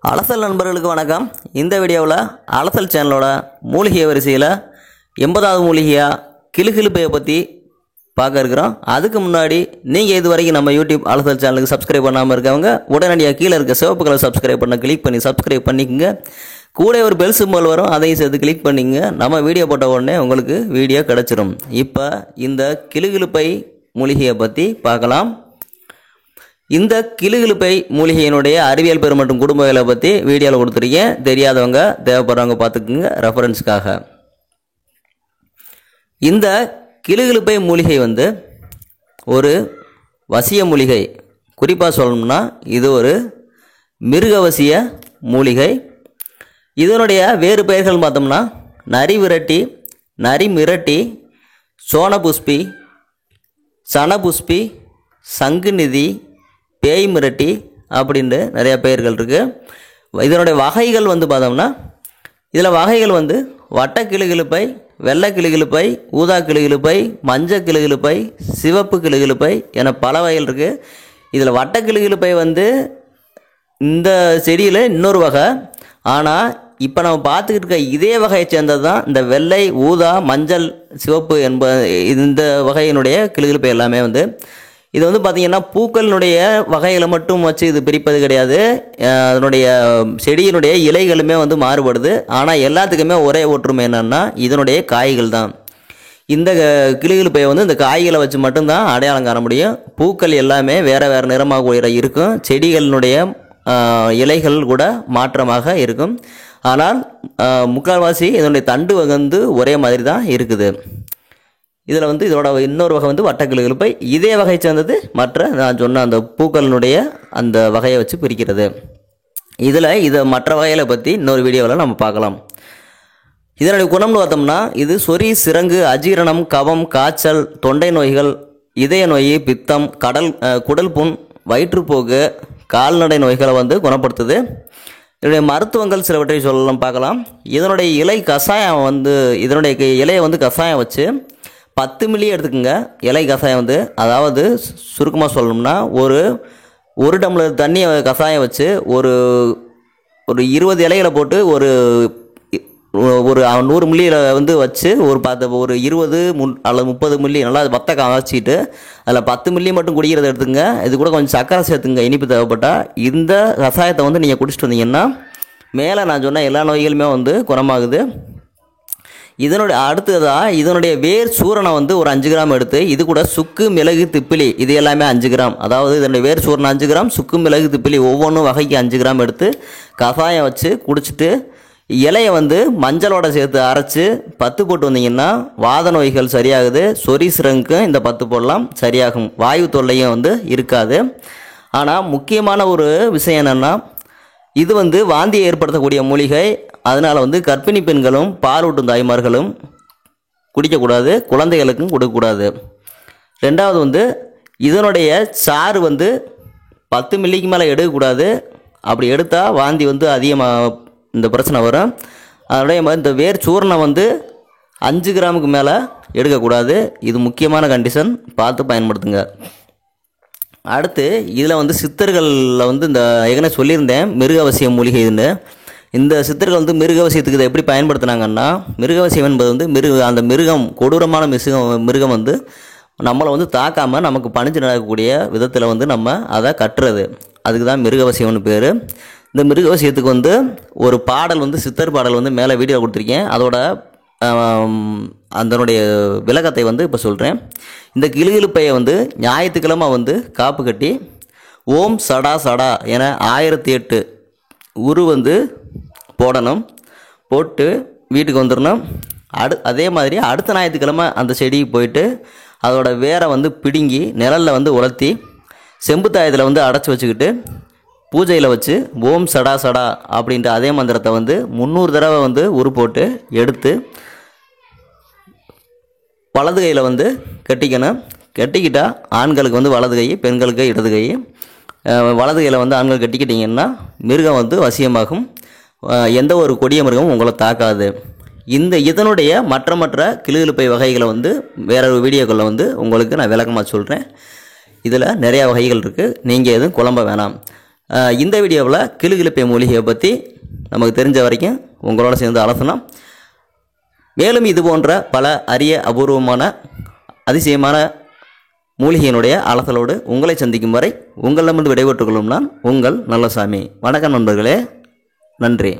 அலசல் நண்பர்களுக்கு வணக்கம். இந்த வீடியோவில் அலசல் சேனலோட மூலிகை வரிசையில் 80வது மூலிகையாக கிளுகிளுப்பையை பற்றி பார்க்க இருக்கிறோம். அதுக்கு முன்னாடி நீங்கள் இது வரைக்கும் நம்ம யூடியூப் அலசல் சேனலுக்கு சப்ஸ்கிரைப் பண்ணாமல் இருக்கவங்க உடனடியாக கீழே இருக்க சிவப்பு கலர் சப்ஸ்கிரைப் பண்ண கிளிக் பண்ணி சப்ஸ்கிரைப் பண்ணிக்கோங்க. கூட ஒரு பெல் சிம்பல் வரும், அதையும் சேர்த்து கிளிக் பண்ணிங்க. நம்ம வீடியோ போட்ட உடனே உங்களுக்கு வீடியோ கிடச்சிரும். இப்போ இந்த கிளுகிளுப்பை மூலிகையை பற்றி பார்க்கலாம். இந்த கிளுகிளுப்பை மூலிகையினுடைய அறிவியல் பெரு மற்றும் குடும்பங்களை பற்றி வீடியோவில் கொடுத்துருக்கேன். தெரியாதவங்க தேவைப்படுறவங்க பார்த்துக்குங்க ரெஃபரன்ஸுக்காக. இந்த கிளுகிளுப்பை மூலிகை ஒரு வசிய மூலிகை. குறிப்பாக சொல்லணும்னா இது ஒரு மிருகவசிய மூலிகை. இதனுடைய வேறு பெயர்கள் பார்த்தோம்னா நரிவிரட்டி, நரிமிரட்டி, சோனபுஷ்பி, சனபுஷ்பி, சங்குநிதி, பேய் மிரட்டி அப்படின்ட்டு நிறையா பெயர்கள் இருக்குது. இதனுடைய வகைகள் பார்த்தோம்னா இதில் வகைகள் வட்ட கிளுகிளுப்பை, வெள்ளை கிளுகிளுப்பை, ஊதா கிளுகிளுப்பை, மஞ்சள் கிளுகிளுப்பை, சிவப்பு கிளுகிளுப்பை என பல வகைகள் இருக்குது. இதில் வட்ட கிளுகிளுப்பை இந்த செடியில் இன்னொரு வகை. ஆனால் இப்போ நம்ம பார்த்துக்கிட்டு இருக்க இதே வகையை சேர்ந்தது தான் இந்த வெள்ளை, ஊதா, மஞ்சள், சிவப்பு இந்த வகையினுடைய கிளுகிளுப்பை எல்லாமே இது பார்த்திங்கன்னா பூக்களினுடைய வகைகளை மட்டும் வச்சு இது பிரிப்பது கிடையாது. அதனுடைய செடியினுடைய இலைகளுமே மாறுபடுது. ஆனால் எல்லாத்துக்குமே ஒரே ஒற்றுமை என்னென்னா இதனுடைய காய்கள் தான். இந்த கிளுகிளுப்பையை இந்த காய்களை வச்சு மட்டும்தான் அடையாளம் காண முடியும். பூக்கள் எல்லாமே வேறு வேறு நிறமாக இருக்கும். செடிகளினுடைய இலைகள் கூட மாற்றமாக இருக்கும். ஆனால் முக்கால்வாசி இதனுடைய தண்டு ஒரே மாதிரி தான் இருக்குது. இதில் இதோட இன்னொரு வகை வட்ட கிளுகிளுப்பை. இதே வகை சேர்ந்தது மற்ற நான் சொன்ன அந்த பூக்களினுடைய அந்த வகையை வச்சு பிரிக்கிறது. இதை மற்ற வகைகளை பற்றி இன்னொரு வீடியோவில் நம்ம பார்க்கலாம். இதனுடைய குணம்னு பார்த்தோம்னா இது சொறி, சிரங்கு, அஜீரணம், கபம், காய்ச்சல், தொண்டை நோய்கள், இதய நோய், பித்தம், குடல் புண், வயிற்றுப்போக்கு, கால்நடை நோய்களை குணப்படுத்துது. இதனுடைய மருத்துவங்கள் சிலவற்றை சொல்லலாம் பார்க்கலாம். இதனுடைய இலை கஷாயம் இதனுடைய இலையை கஷாயம் வச்சு 10 மில்லி எடுத்துக்கோங்க. இலை கஷாயம் அதாவது சுருக்கமாக சொல்லணும்னா ஒரு டம்ளர் தண்ணியை கஷாயம் வச்சு ஒரு 20 இலைகளை போட்டு ஒரு 100 மில்லியில் வச்சு ஒரு 20 அல்லது 30 மில்லி நல்லா வத்த காய்ச்சிட்டு அதில் 10 மில்லி மட்டும் குடிக்கிறத எடுத்துங்க. இது கூட கொஞ்சம் சர்க்கரை சேர்த்துங்க இனிப்பு தேவைப்பட்டால். இந்த கஷாயத்தை நீங்கள் குடிச்சிட்டு வந்தீங்கன்னா மேலே நான் சொன்ன எல்லா நோய்களுமே குணமாகுது. இதனுடைய வேர் சூரணம் ஒரு 5 கிராம் எடுத்து இது கூட சுக்கு, மிளகு, திப்பிலி இது எல்லாமே 5 கிராம். அதாவது இதனுடைய வேர் சூரணம் 5 கிராம், சுக்கு, மிளகு, திப்பிலி ஒவ்வொன்றும் வகைக்கு 5 கிராம் எடுத்து கஷாயம் வச்சு குடிச்சிட்டு இலையை மஞ்சளோட சேர்த்து அரைச்சி 10 போட்டு வந்தீங்கன்னா வாத நோய்கள் சரியாகுது. சொறி, சிரங்குக்கும் இந்த 10 போடலாம், சரியாகும். வாயு தொல்லையும் இருக்காது. ஆனால் முக்கியமான ஒரு விஷயம் என்னென்னா இது வாந்தியை ஏற்படுத்தக்கூடிய மூலிகை. அதனால் கர்ப்பிணி பெண்களும் பாலூட்டும் தாய்மார்களும் குடிக்கக்கூடாது, குழந்தைகளுக்கும் கொடுக்கக்கூடாது. ரெண்டாவது இதனுடைய சாறு 10 மில்லிக்கு மேலே எடுக்கக்கூடாது. அப்படி எடுத்தால் வாந்தி அதிகமாக இந்த பிரச்சனை வரும். அதனுடைய இந்த வேர் சூர்ணம் 5 கிராமுக்கு மேலே எடுக்கக்கூடாது. இது முக்கியமான கண்டிஷன், பார்த்து பயன்படுத்துங்க. அடுத்து இதில் சித்தர்களில் இந்த ஏற்கனவே சொல்லியிருந்தேன் மிருகவசிய மூலிகை இந்த சித்தர்கள் மிருகவசியத்துக்கு இதை எப்படி பயன்படுத்தினாங்கன்னா, மிருகவசியம் என்பது அந்த மிருகம் கொடூரமான மிருகம் நம்மளை தாக்காமல் நமக்கு பணிஞ்சு நடக்கக்கூடிய விதத்தில் நம்ம அதை கட்டுறது. அதுக்கு தான் மிருகவசியம்னு பேர். இந்த மிருகவசியத்துக்கு ஒரு பாடல் சித்தர் பாடல் மேலே வீடியோ கொடுத்துருக்கேன். அதோட அதனுடைய விளக்கத்தை இப்போ சொல்கிறேன். இந்த கிளுகிளுப்பையை ஞாயிற்றுக்கிழமை காப்பு கட்டி ஓம் சடா சடா என 1008 உரு போடணும். போட்டு வீட்டுக்கு வந்துடணும். அதே மாதிரி அடுத்த ஞாயிற்றுக்கிழமை அந்த செடிக்கு போயிட்டு அதோட வேரை பிடுங்கி நிழலில் உலர்த்தி செம்பு தாயத்தில் அடைச்சி வச்சுக்கிட்டு பூஜையில் வச்சு ஓம் சடா சடா அப்படின்ட்டு அதே மந்திரத்தை 300 தடவை உரு போட்டு எடுத்து வலது கையில் கட்டிக்கணும். கட்டிக்கிட்டால் ஆண்களுக்கு வலது கை, பெண்களுக்கு இடது கை. வலது கையில் ஆண்கள் கட்டிக்கிட்டிங்கன்னா மிருகம் வசியமாகும். எந்த ஒரு கொடிய மிருகமும் உங்களை தாக்காது. இதனுடைய மற்ற கிளுகிளுப்பை வகைகளை வேற ஒரு வீடியோக்களில் உங்களுக்கு நான் விளக்கமாக சொல்கிறேன். இதில் நிறையா வகைகள் இருக்குது. நீங்கள் எதுவும் குழம்ப வேணாம். இந்த வீடியோவில் கிளுகிளுப்பை மூலிகையை பற்றி நமக்கு தெரிஞ்ச வரைக்கும் உங்களோட சேர்ந்து அலசலாம். மேலும் இது போன்ற பல அரிய அபூர்வமான அதிசயமான மூலிகையினுடைய அலசலோடு உங்களை சந்திக்கும் வரை உங்களிடமிருந்து விடைபெற்றுக் கொள்ளும் நான் உங்கள் நல்லசாமி. வணக்கம் நண்பர்களே, நன்றி.